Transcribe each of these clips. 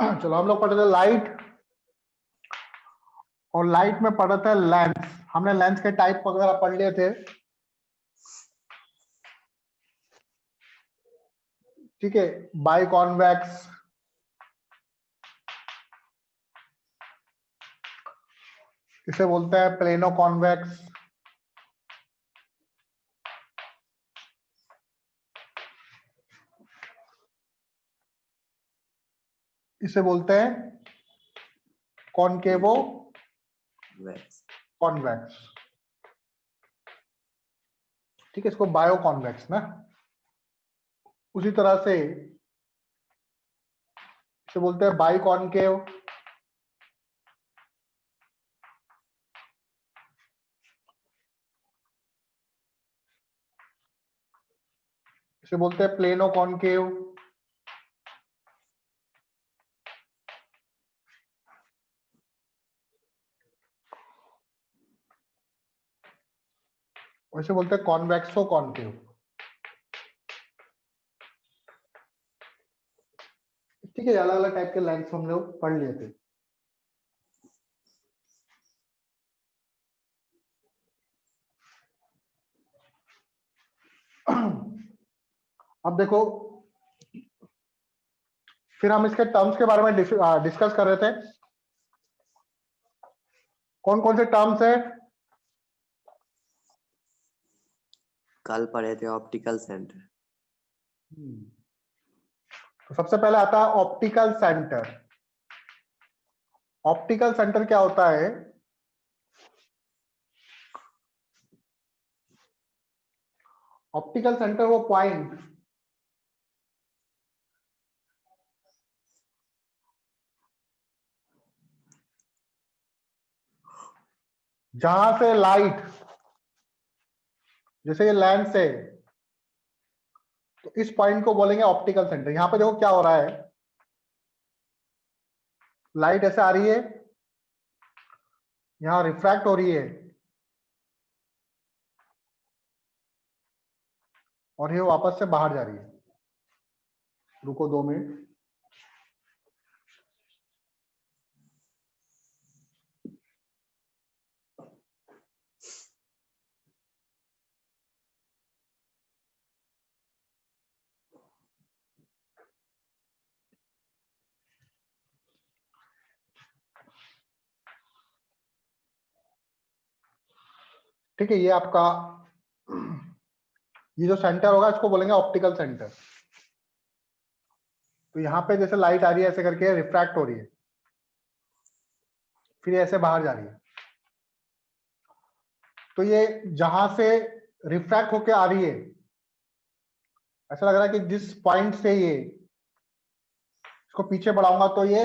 चलो हम लोग पढ़ रहे थे लाइट, और लाइट में पढ़ा था लेंस। हमने लेंस के टाइप वगैरह पढ़ लिए थे। ठीक है, बाई कॉन्वेक्स, इसे बोलते हैं प्लेनो कॉन्वेक्स, इसे बोलते हैं कॉनकेवो कॉन्वेक्स। ठीक है, इसको बायो कॉन्वेक्स ना। उसी तरह से इसे बोलते हैं बाई कॉनकेव, इसे बोलते हैं प्लेनो कॉनकेव, और इसे बोलते हैं कॉन्वेक्सो कॉनकेव। ठीक है, अलग अलग टाइप के लेंस हम लोग पढ़ लिए थे। अब देखो, फिर हम इसके टर्म्स के बारे में डिस्कस कर रहे थे। कौन कौन से टर्म्स है? कल पढ़े थे ऑप्टिकल सेंटर। तो सबसे पहले आता है ऑप्टिकल सेंटर। ऑप्टिकल सेंटर क्या होता है? ऑप्टिकल सेंटर वो पॉइंट जहां से लाइट, जैसे ये लेंस है, तो इस पॉइंट को बोलेंगे ऑप्टिकल सेंटर। यहां पे देखो क्या हो रहा है, लाइट ऐसे आ रही है, यहां रिफ्रैक्ट हो रही है, और ये वापस से बाहर जा रही है। रुको 2 मिनट। ठीक है, ये आपका ये जो सेंटर होगा इसको बोलेंगे ऑप्टिकल सेंटर। तो यहाँ पे जैसे लाइट आ रही है ऐसे करके रिफ्रैक्ट हो रही है, फिर ऐसे बाहर जा रही है। तो ये जहां से रिफ्रैक्ट होके आ रही है, ऐसा लग रहा है कि जिस पॉइंट से ये इसको पीछे बढ़ाऊंगा तो ये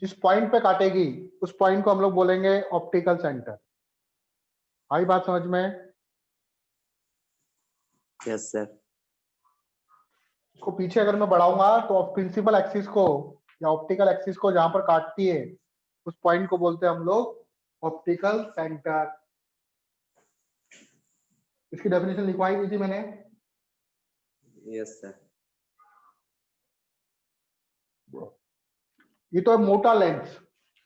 जिस पॉइंट पे काटेगी उस पॉइंट को हम लोग बोलेंगे ऑप्टिकल सेंटर। आई बात समझ में? Yes sir. इसको पीछे अगर मैं बढ़ाऊंगा तो प्रिंसिपल एक्सिस को या ऑप्टिकल एक्सिस को जहां पर काटती है उस पॉइंट को बोलते हैं हम लोग ऑप्टिकल सेंटर। इसकी डेफिनेशन लिखवाई दी थी मैंने। Yes sir. ये तो है मोटा लेंस।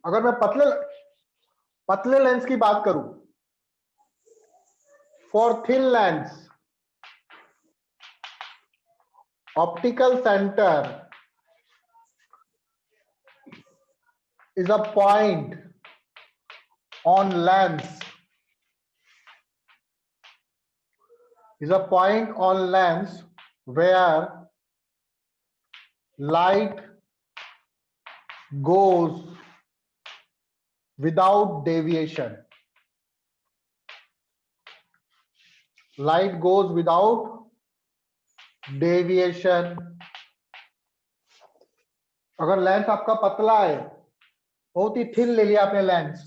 अगर मैं पतले पतले लेंस की बात करूं, for thin lens optical centre is a point on lens where light goes without deviation. Light goes without deviation. अगर लेंस आपका पतला है, बहुत ही थिन ले लिया आपने लेंस,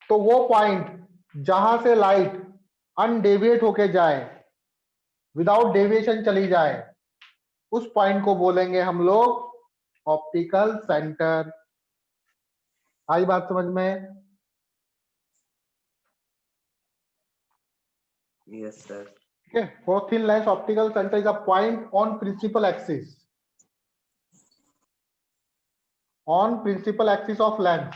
तो वो पॉइंट जहां से लाइट अनडेविएट होके जाए, विदाउट डेविएशन चली जाए, उस पॉइंट को बोलेंगे हम लोग ऑप्टिकल सेंटर। आई बात समझ में? Yes sir. Okay, for thin lens optical center is a point on principal axis. On principal axis of lens.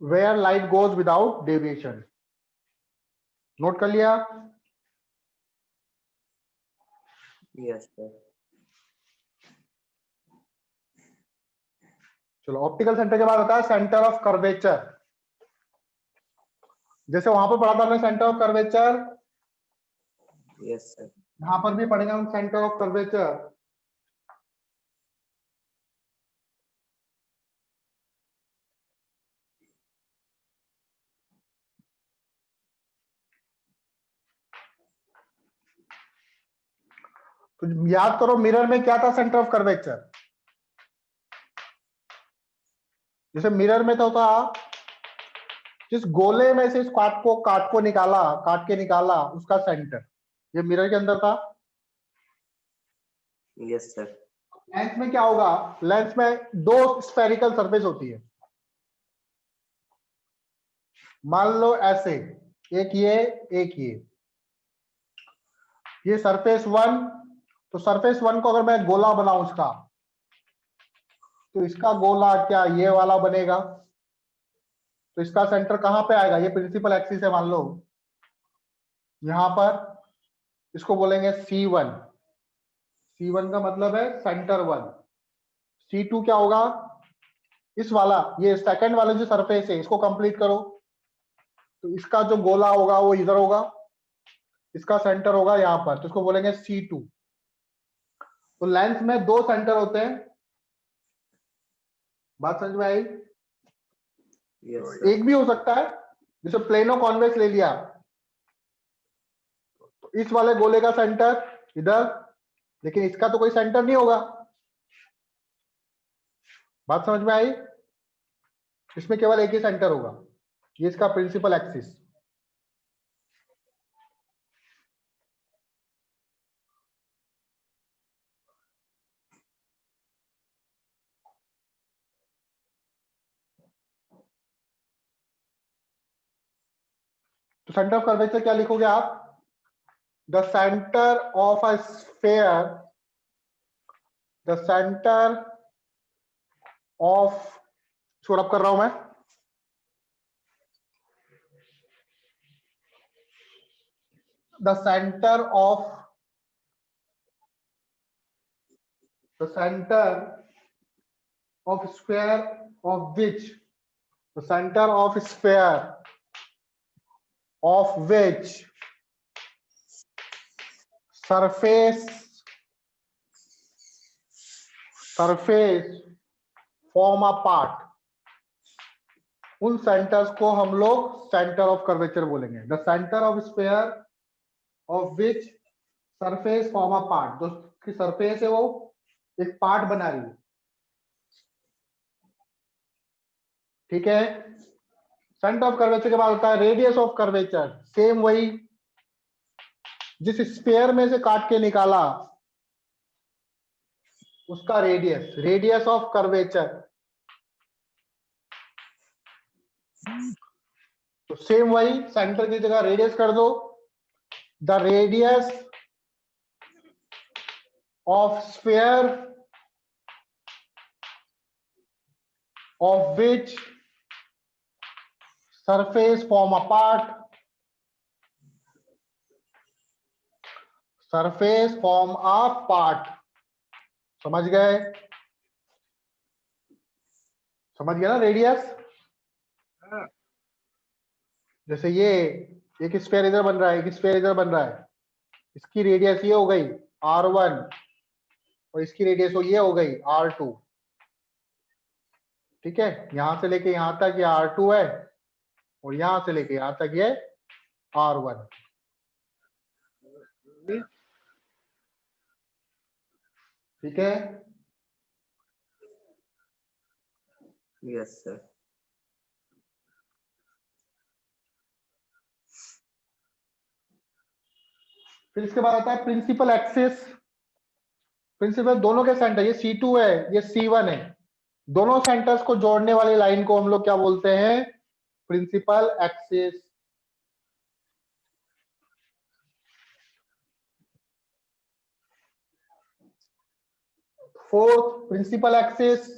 Where light goes without deviation. Note कर लिया? Yes, sir. चलो ऑप्टिकल सेंटर के बाद होता है सेंटर ऑफ कर्वेचर। जैसे वहां पर पढ़ा था हमने centre of curvature, Yes, sir. यहां पर भी पढ़ेंगे हम सेंटर ऑफ कर्वेचर। तो याद करो मिरर में क्या था सेंटर ऑफ कर्वेचर। जैसे मिरर में तो था जिस गोले में से इस काट के निकाला उसका सेंटर, ये मिरर के अंदर था। Yes, sir. लेंस में क्या होगा, लेंस में दो स्फेरिकल सरफेस होती है। मान लो ऐसे, एक ये सरफेस 1, तो सरफेस 1 को अगर मैं गोला बनाऊं इसका, तो इसका गोला क्या ये वाला बनेगा। तो इसका सेंटर कहां पे आएगा, ये प्रिंसिपल एक्सिस है मान लो यहां पर, इसको बोलेंगे C1। C1 का मतलब है सेंटर 1। C2 क्या होगा, इस वाला, ये सेकंड वाला जो सरफेस है इसको कंप्लीट करो, तो इसका जो गोला होगा वो इधर होगा, इसका सेंटर होगा यहां पर, तो इसको बोलेंगे C2। तो लेंस में दो सेंटर होते हैं, बात समझ में आई? Yes, sir. एक भी हो सकता है, जैसे प्लेनो कॉन्वेक्स ले लिया, तो इस वाले गोले का सेंटर इधर, लेकिन इसका तो कोई सेंटर नहीं होगा। बात समझ में आई? इसमें केवल एक ही सेंटर होगा, ये इसका प्रिंसिपल एक्सिस। तो सेंटर ऑफ कर्वेचर क्या लिखोगे आप, the centre of a sphere, the centre of, छोड़ कर रहा हूं मैं, the centre of, the centre of sphere of which, the centre of sphere of which surface form a part, उन सेंटर्स को हम लोग सेंटर ऑफ कर्वेचर बोलेंगे। The centre of sphere of which surface form a part, जो की surface है वो एक पार्ट बना रही है, ठीक है। सेंटर ऑफ कर्वेचर के बाद होता है रेडियस ऑफ कर्वेचर, सेम वही, जिस स्फीयर में से काट के निकाला उसका रेडियस, रेडियस ऑफ कर्वेचर। तो सेम वही, सेंटर की जगह रेडियस कर दो, the radius of sphere of which surface form a part, surface form a part. समझ गए? समझ गया ना रेडियस? जैसे ये एक स्फीयर इधर बन रहा है, एक स्फीयर इधर बन रहा है, इसकी रेडियस ये हो गई R1 और इसकी रेडियस ये हो गई R2, ठीक है। यहां से लेके यहां तक ये R2 है और यहां से लेके यहां तक ये R1, ठीक है। Yes, sir. फिर इसके बाद आता है प्रिंसिपल एक्सिस। प्रिंसिपल दोनों के सेंटर, ये C2 है ये C1 है, दोनों सेंटर्स को जोड़ने वाली लाइन को हम लोग क्या बोलते हैं, principal axis fourth principal axis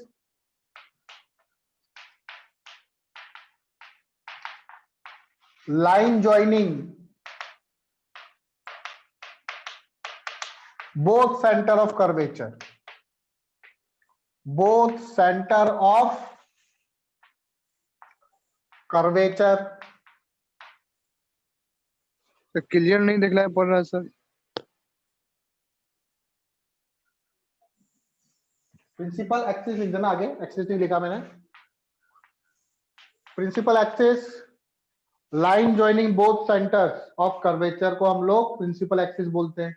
line joining both center of curvature, both center of curvature. तो क्लियर नहीं दिखलाई पड़ रहा सर। प्रिंसिपल एक्सिस लिख देना आगे, एक्सिस नहीं लिखा मैंने। Principal axis line joining both centres of curvature को हम लोग प्रिंसिपल एक्सिस बोलते हैं।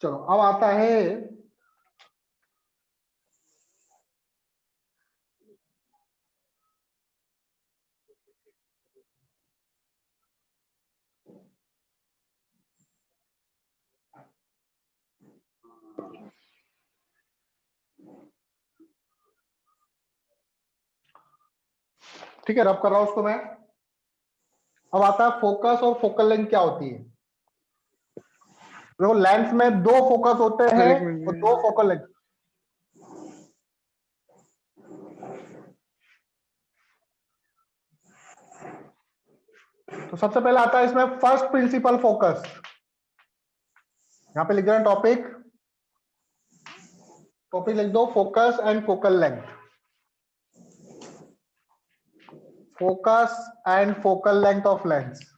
चलो अब आता है ठीक है, रब कर रहा हूं उसको मैं। अब आता है फोकस और फोकल लेंथ क्या होती है। देखो लेंस में दो फोकस होते हैं एक मिनट और दो फोकल लेंथ। तो सबसे पहले आता है इसमें फर्स्ट प्रिंसिपल फोकस। यहां पे लिख देना टॉपिक, टॉपिक लिख दो focus and focal length. Focus and focal length of lens.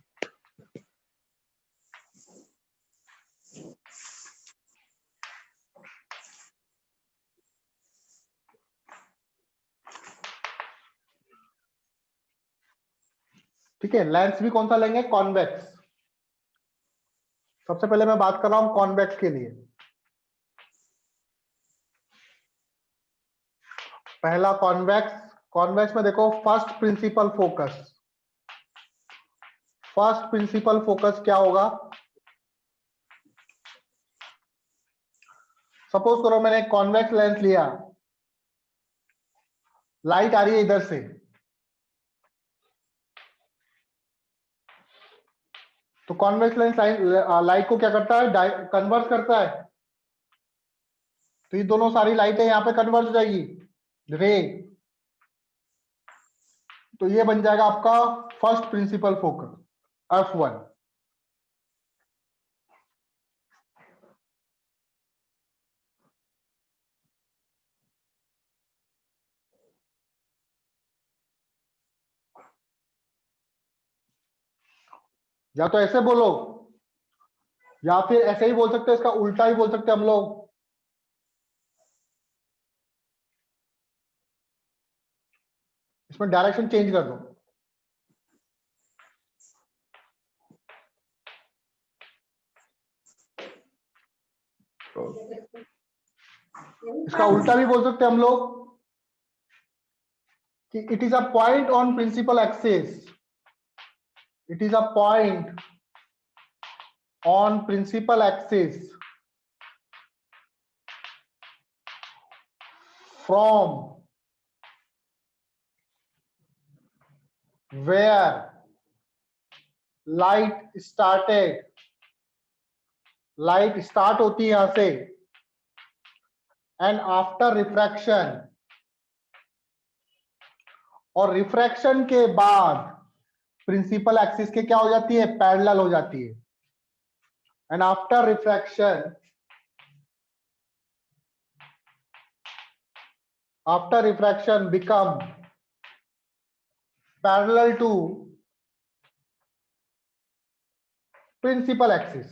ठीक है, लेंस भी कौन सा लेंगे, कॉन्वेक्स। सबसे पहले मैं बात कर रहा हूं कॉन्वेक्स के लिए। पहला कॉन्वेक्स, कॉन्वेक्स में देखो first principal focus. First principal focus क्या होगा। सपोज करो मैंने एक कॉन्वेक्स लेंस लिया, लाइट आ रही है इधर से, तो कॉन्वेक्स लेंस लाइट को क्या करता है, कन्वर्ट करता है। तो ये दोनों सारी लाइटें यहां पे कन्वर्ट हो जाएगी रे। तो ये बन जाएगा आपका फर्स्ट प्रिंसिपल फोकस F1। या तो ऐसे बोलो या फिर ऐसे ही बोल सकते हैं, इसका उल्टा ही बोल सकते हैं हम लोग। इसमें डायरेक्शन चेंज कर दो। इसका उल्टा भी बोल सकते हैं हम लोग कि it is a point on principal axis. It is a point on principal axis from where light started, light start होती है यहां से, एंड आफ्टर रिफ्रैक्शन, और रिफ्रैक्शन के बाद प्रिंसिपल एक्सिस के क्या हो जाती है, पैरेलल हो जाती है। And after refraction, after refraction become parallel to principal axis.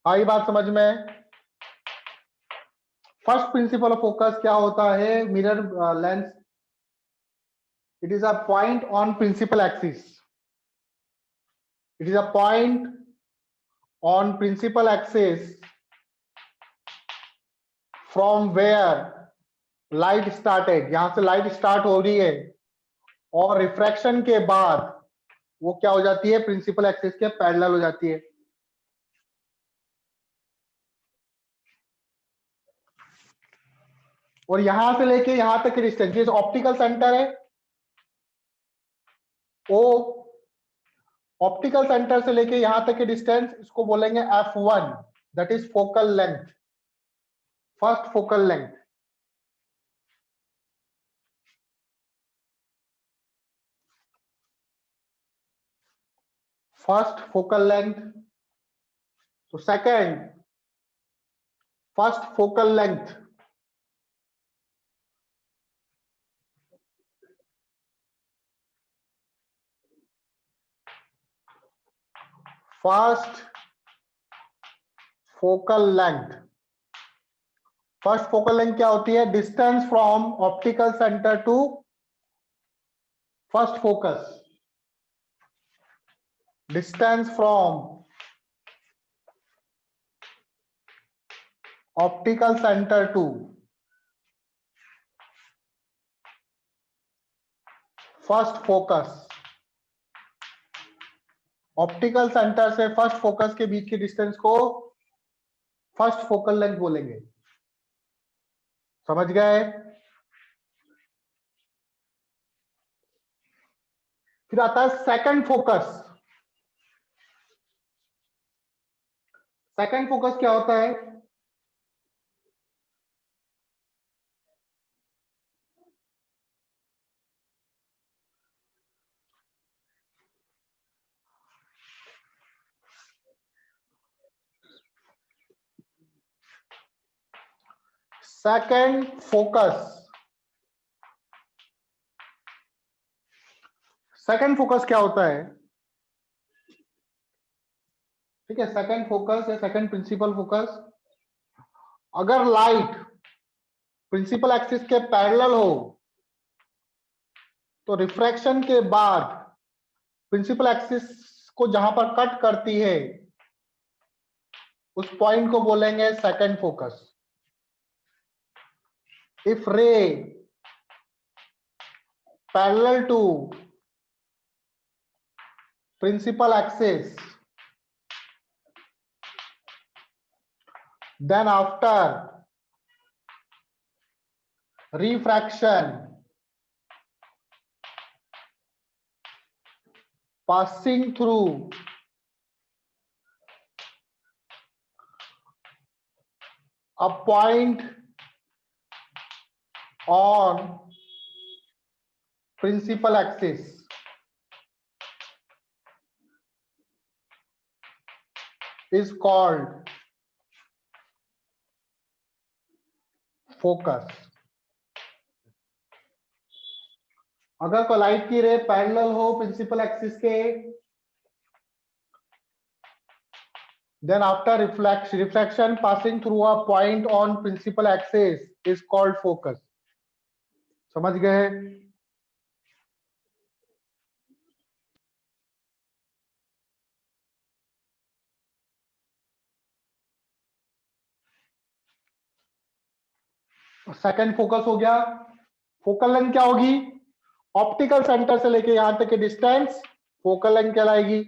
आई बात समझ में। फर्स्ट प्रिंसिपल ऑफ फोकस क्या होता है, mirror lens. It is a point on principal axis. It is a point on principal axis from where light started, यहां से light start हो रही है और रिफ्रैक्शन के बाद वो क्या हो जाती है, प्रिंसिपल एक्सिस के पैरेलल हो जाती है। और यहां से लेके यहां तक की डिस्टेंस, ये ऑप्टिकल सेंटर है, ओ ऑप्टिकल सेंटर से लेके यहां तक की डिस्टेंस, इसको बोलेंगे f1, that is focal length, first focal length. First focal length. तो second, first focal length, first focal length. First focal length क्या होती है, distance from optical centre to first focus, distance from optical centre to first focus. Optical centre से first focus के बीच की distance को first focal length बोलेंगे। समझ गए? फिर आता है सेकंड फोकस। सेकंड फोकस क्या होता है, सेकंड फोकस। सेकंड फोकस क्या होता है, ठीक है, सेकंड फोकस या सेकंड प्रिंसिपल फोकस, अगर लाइट प्रिंसिपल एक्सिस के पैरेलल हो तो रिफ्रैक्शन के बाद प्रिंसिपल एक्सिस को जहां पर कट करती है उस पॉइंट को बोलेंगे second focus. If ray parallel to principal axis, then after refraction passing through a point on principal axis is called focus। अगर कोई लाइट की रे पैरेलल हो प्रिंसिपल एक्सिस के, then after refraction passing through a point on principal axis is called focus। समझ गए? Second focus हो गया। Focal length क्या होगी, ऑप्टिकल सेंटर से लेके यहां तक की डिस्टेंस फोकल लेंथ कहलाएगी।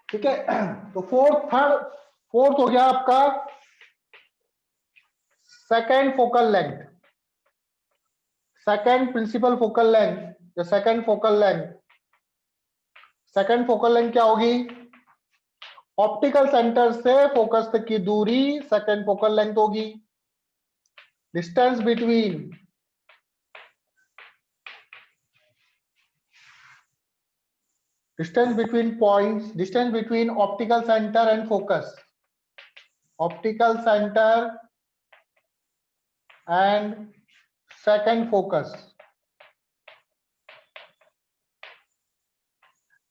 ठीक है, तो फोर्थ हो गया आपका second focal length. Second principal focal length या second focal length, second focal length क्या होगी, ऑप्टिकल सेंटर से फोकस तक की दूरी सेकंड फोकल लेंथ होगी। Distance between points, distance between optical center and focus, optical center and second focus,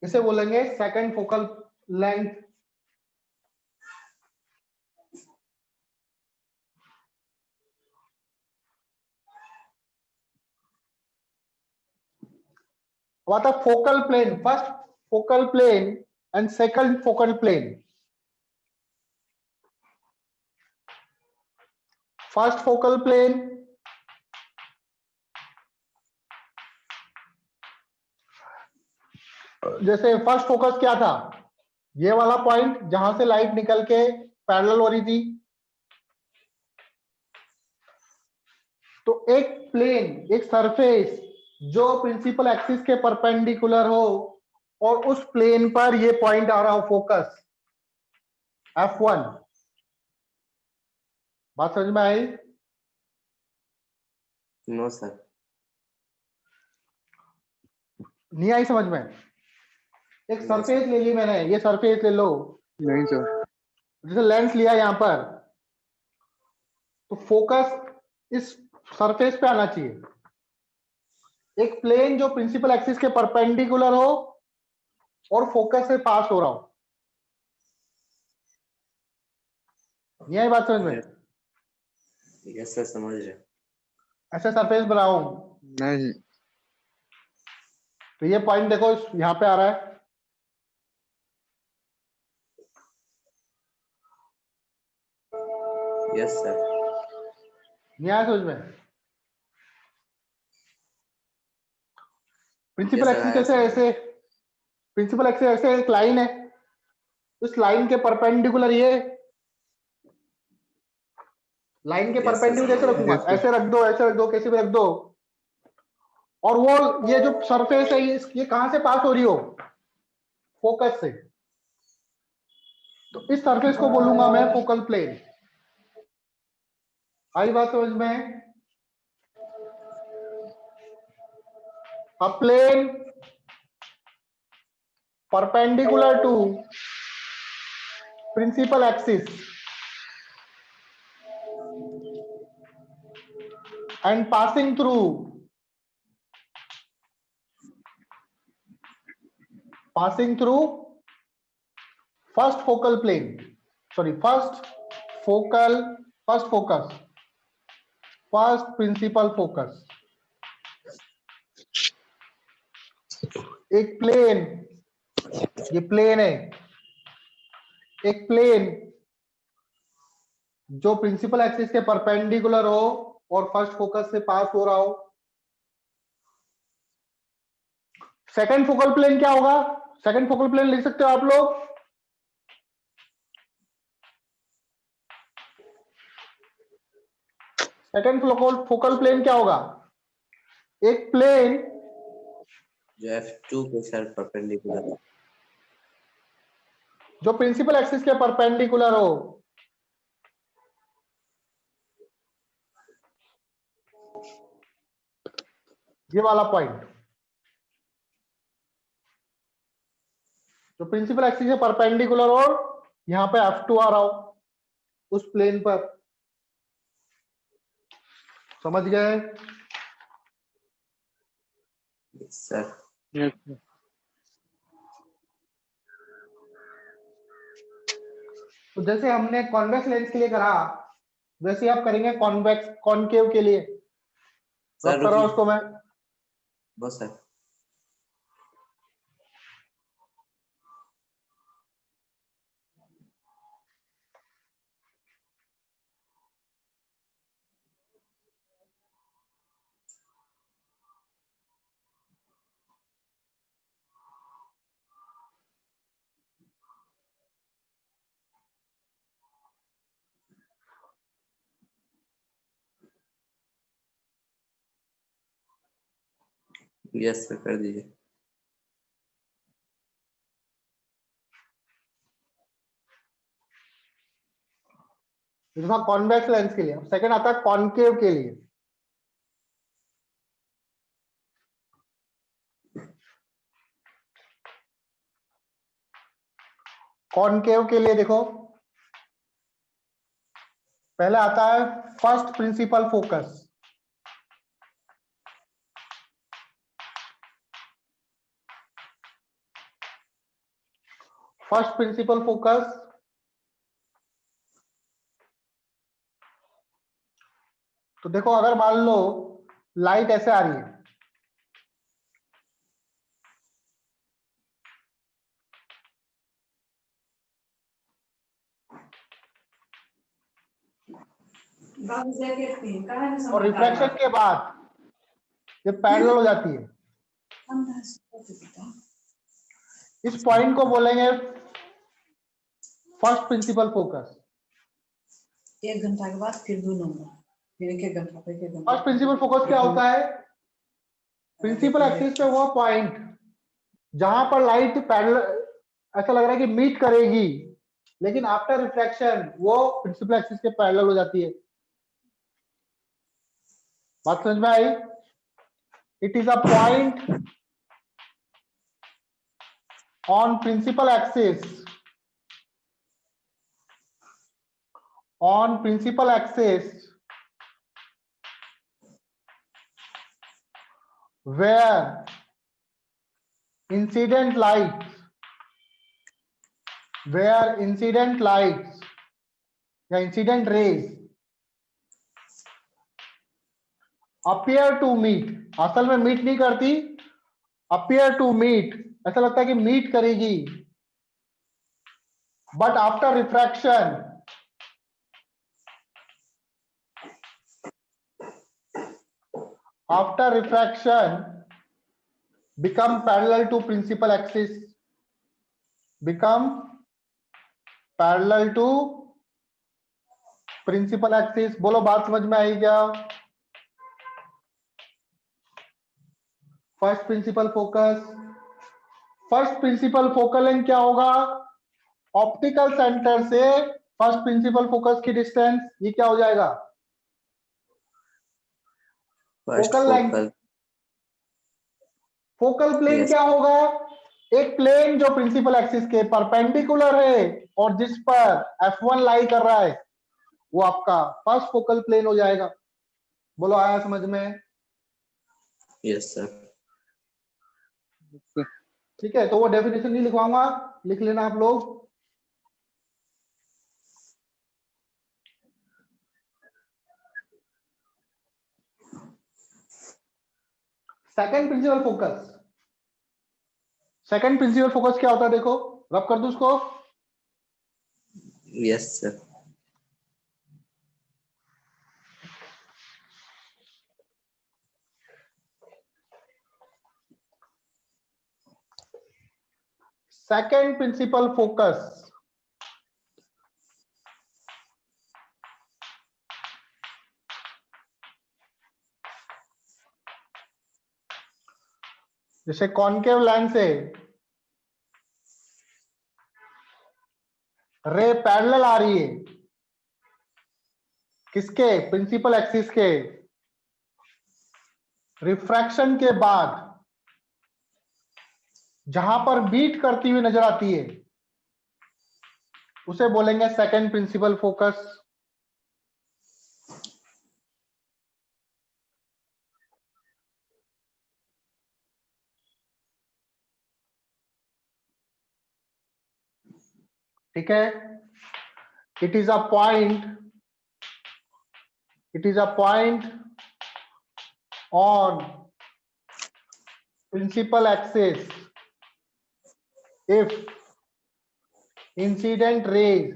इसे बोलेंगे सेकंड फोकल लेंथ। अब आता है focal plane, first focal plane and second focal plane. First focal plane जैसे first focus क्या था, ये वाला पॉइंट जहां से लाइट निकल के पैरेलल हो रही थी। तो एक प्लेन, एक सरफेस जो प्रिंसिपल एक्सिस के परपेंडिकुलर हो और उस प्लेन पर ये पॉइंट आ रहा हो फोकस F1। बात समझ में आई? No sir. नहीं आई समझ में? एक सरफेस ले ली मैंने, ये सरफेस ले लो, नहीं सर। जैसे लेंस लिया यहां पर, तो फोकस इस सरफेस पे आना चाहिए। एक प्लेन जो प्रिंसिपल एक्सिस के परपेंडिकुलर हो और फोकस से पास हो रहा हो। नहीं आई बात समझ में? यस सर, समझ रहे। ऐसा सरफेस बनाओ, नहीं। तो ये पॉइंट देखो यहां पे आ रहा है, यस सर। नहीं आया समझ में? प्रिंसिपल Yes, sir, एक्सिस आया कैसे समझ। ऐसे, प्रिंसिपल एक्सिस ऐसे एक लाइन है, इस लाइन के परपेंडिकुलर ये लाइन के Yes, sir, परपेंडिकुलर कैसे समझ रखूंगा? Yes, sir. ऐसे रख दो, ऐसे रख दो, कैसे भी रख दो। और वो ये जो सरफेस है ये कहां से पास हो रही हो? फोकस से। तो इस सरफेस को बोलूंगा मैं फोकल प्लेन। आई बात समझ में? A plane perpendicular to principal axis and passing through first focal plane, sorry, first principal focus। एक प्लेन, ये प्लेन है, एक प्लेन जो प्रिंसिपल एक्सिस के परपेंडिकुलर हो और फर्स्ट फोकस से पास हो रहा हो। सेकंड फोकल प्लेन क्या होगा? सेकंड फोकल प्लेन लिख सकते हो आप लोग। सेकंड फोकल प्लेन क्या होगा? एक प्लेन जो F2 के सर परपेंडिकुलर। जो प्रिंसिपल एक्सिस के परपेंडिकुलर हो। ये वाला पॉइंट जो प्रिंसिपल एक्सिस के परपेंडिकुलर हो, यहां पे F2 आ रहा हो उस प्लेन पर। समझ गए? Sir Yes, sir. तो जैसे हमने कॉन्वेक्स लेंस के लिए करा, वैसे आप करेंगे कॉन्वेक्स कॉनकेव के लिए। सर रब कर रहा हूं रुकिए, उसको मैं। बस सर। यस सर, कर दीजिए। ये था कॉन्वेक्स लेंस के लिए। अब सेकंड आता है कॉनकेव के लिए। कॉनकेव के लिए देखो, पहले आता है first principal focus. First principal focus, तो देखो अगर मान लो लाइट ऐसे आ रही है, और रिफ्रैक्शन के बाद ये पैरेलल हो जाती है। इस पॉइंट को बोलेंगे फर्स्ट प्रिंसिपल फोकस। 1 घंटा के बाद फिर 2 नंबर, फिर 1 घंटा पे 1 घंटा। फर्स्ट प्रिंसिपल फोकस क्या होता है? प्रिंसिपल एक्सिस पे वो पॉइंट जहां पर लाइट पैरेलल ऐसा लग रहा है कि मीट करेगी, लेकिन आफ्टर रिफ्रैक्शन वो प्रिंसिपल एक्सिस के पैरेलल हो जाती है। बात समझ में आई? It is a point on principal axis, on principal axis where incident lights या incident rays appear to meet, असल में मीट नहीं करती, appear to meet, ऐसा लगता है कि मीट करेगी, but after refraction become parallel to principal axis, बोलो बात समझ में आई क्या? फर्स्ट प्रिंसिपल फोकल लेंथ क्या होगा? ऑप्टिकल सेंटर से फर्स्ट प्रिंसिपल फोकस की डिस्टेंस ये क्या हो जाएगा? First focal length. Focal plane क्या होगा? एक प्लेन जो प्रिंसिपल एक्सिस के परपेंडिकुलर है और जिस पर F1 लाई कर रहा है वो आपका फर्स्ट फोकल प्लेन हो जाएगा। बोलो आया समझ में? Yes sir. ठीक है, तो वो डेफिनेशन नहीं लिखवाऊंगा, लिख लेना आप लोग। सेकंड प्रिंसिपल फोकस क्या होता है? देखो, रब कर दो उसको। Yes sir. Second principal focus जैसे कॉनकेव लेंस से रे पैरेलल आ रही है किसके? प्रिंसिपल एक्सिस के। रिफ्रैक्शन के बाद जहां पर बीट करती हुई नजर आती है उसे बोलेंगे सेकंड प्रिंसिपल फोकस। ठीक है? It is a point on principal axis if incident rays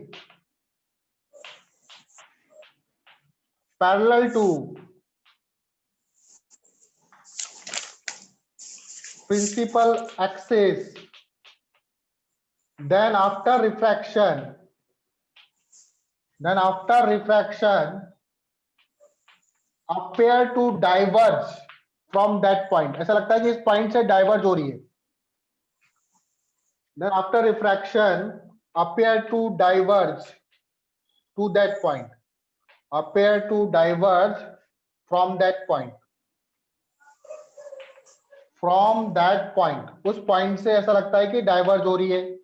parallel to principal axis, then after refraction appear to diverge from that point। ऐसा लगता है कि इस पॉइंट से डाइवर्ज हो रही है। Then after refraction appear to diverge to that point, appear to diverge from that point, उस पॉइंट से ऐसा लगता है कि डाइवर्ज हो रही है,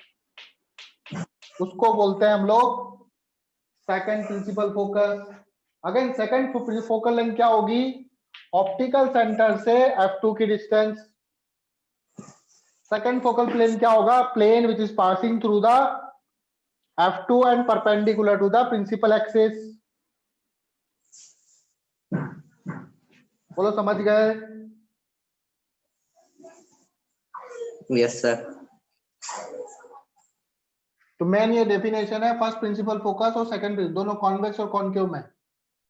उसको बोलते हैं हम लोग second principal focus. Again second focal length क्या होगी? ऑप्टिकल सेंटर से F2 की डिस्टेंस। सेकंड फोकल प्लेन क्या होगा? Plane which is passing through the F2 and perpendicular to the principal axis. बोलो समझ गए? Yes sir. तो मेन ये डेफिनेशन है फर्स्ट प्रिंसिपल फोकस और सेकंड दोनों कॉन्वेक्स और कॉनकेव में।